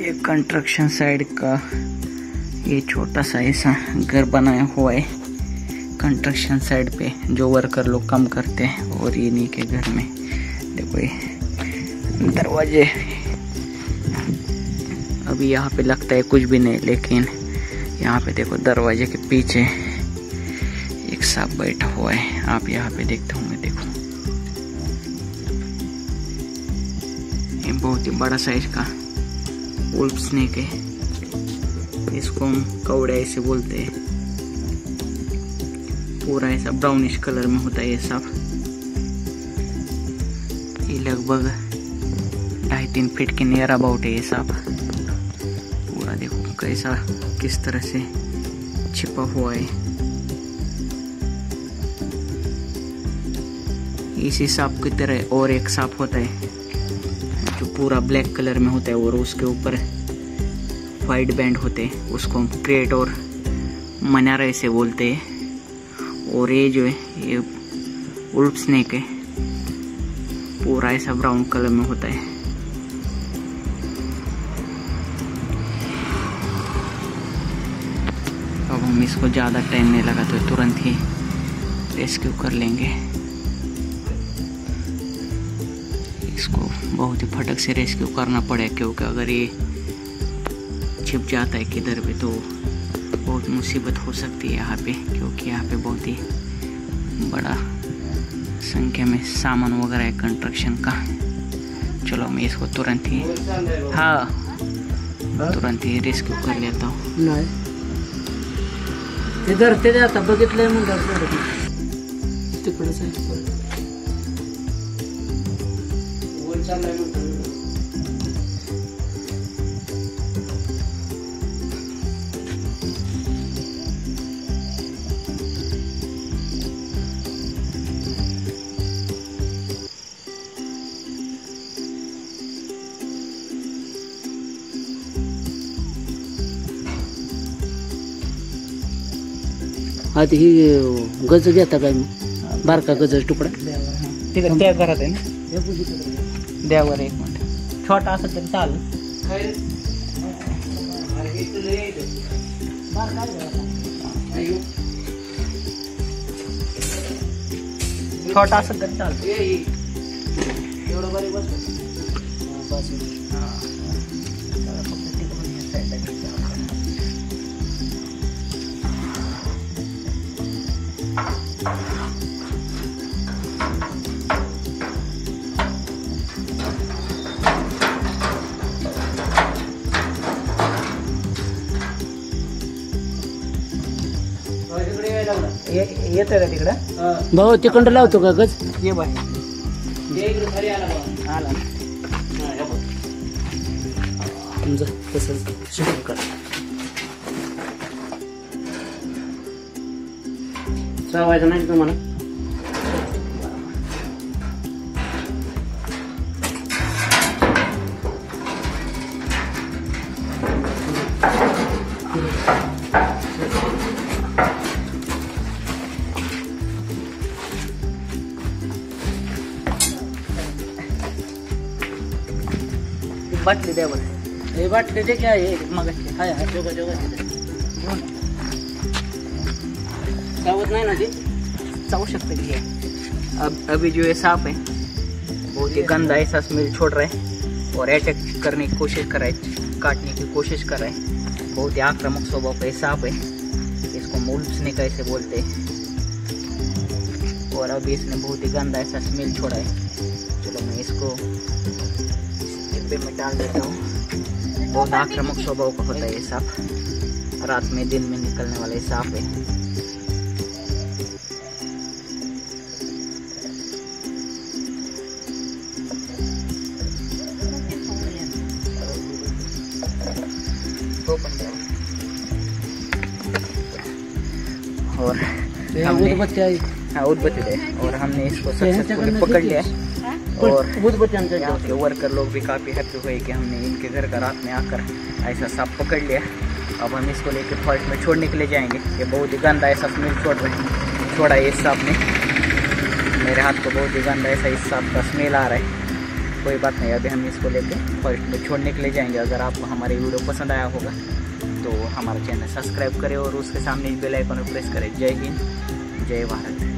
ये construction side का ये छोटा सा ऐसा घर बनाया हुआ है कंस्ट्रक्शन साइड पे, जो वर्कर लोग काम करते हैं। और ये नीचे घर में देखो ये दरवाजे, अभी यहाँ पे लगता है कुछ भी नहीं, लेकिन यहाँ पे देखो दरवाजे के पीछे एक सांप बैठा हुआ है। आप यहाँ पे देखते होंगे, देखो ये बहुत ही बड़ा साइज का वुल्फ स्नेक है। इसको हम कौड़ा ऐसे बोलते हैं। पूरा ऐसा ब्राउनिश कलर में होता है ये सांप। ये लगभग 2.5-3 फीट के नियर अबाउट है ये सांप। पूरा देखो कैसा किस तरह से छिपा हुआ है। इसी सांप की तरह और एक सांप होता है जो पूरा ब्लैक कलर में होता है और उसके ऊपर वाइट बैंड होते हैं। उसको हम क्रेट और मनारा ऐसे बोलते हैं। और ये जो है ये वुल्फ स्नेक है, पूरा ऐसा ब्राउन कलर में होता है। अब हम इसको ज़्यादा टाइम नहीं लगा तो तुरंत ही रेस्क्यू कर लेंगे। इसको बहुत ही फटक से रेस्क्यू करना पड़े, क्योंकि अगर ये छिप जाता है किधर भी तो बहुत मुसीबत हो सकती है यहाँ पे, क्योंकि यहाँ पे बहुत ही बड़ा संख्या में सामान वगैरह है कंस्ट्रक्शन का। चलो मैं इसको तुरंत ही तुरंत ही रेस्क्यू कर लेता हूँ। इधर ते जाता बघितलंय म्हणलं तिकडे आधी ही गज घेता काय मग बारका गज तुकडा तिकडे त्या घरात आहे ना, द्यावर एक मिनिट, छोटा असं तरी चालेल। छोटा असं तरी चालेल। एवढं बरी बस येतोय का तिकडं? भाऊ तिकडं लावतो का गज? ये बाय आला तुमचं तसंच शिकून कर। चावायचं नाही तुम्हाला? बाटली द्या बरं। हे बाटले ते काय आहे मग हाय हाय जोगा जोगा चावत नाही ना ते? चावू सकते कि अभी जो ये सांप है बहुत ही गंदा ऐसा स्मेल छोड़ रहा है और अटैक करने की कोशिश कर रहा है, काटने की कोशिश कर रहा है। बहुत ही आक्रामक स्वभाव का ये सांप है। इसको वुल्फ स्नेक ऐसे बोलते हैं। और अभी इसने बहुत ही गंदा ऐसा स्मेल छोड़ा है। चलो मैं इसको डिब्बे में डाल देता हूँ। बहुत आक्रामक स्वभाव का होता है ये सांप, रात में दिन में निकलने वाला ये सांप है। और हमने उदबत्ती है और हमने इसको सक्सेसफुली पकड़ लिया है। और यहाँ के वर्कर लोग भी काफ़ी हैप्पी हुए कि हमने इनके घर का रात में आकर ऐसा सांप पकड़ लिया। अब हम इसको लेकर फॉरेस्ट में छोड़ने के लिए जाएंगे। ये बहुत ही गंदा ऐसा स्मेल छोड़ा है इस सांप ने। मेरे हाथ को बहुत ही गंदा ऐसा इस सांप का स्मेल आ रहा है। कोई बात नहीं, अभी हम इसको लेके फॉरेस्ट में छोड़ने के लिए जाएंगे। अगर आपको हमारी वीडियो पसंद आया होगा तो हमारा चैनल सब्सक्राइब करें और उसके सामने बेल आइकन को प्रेस करें। जय हिंद, जय भारत।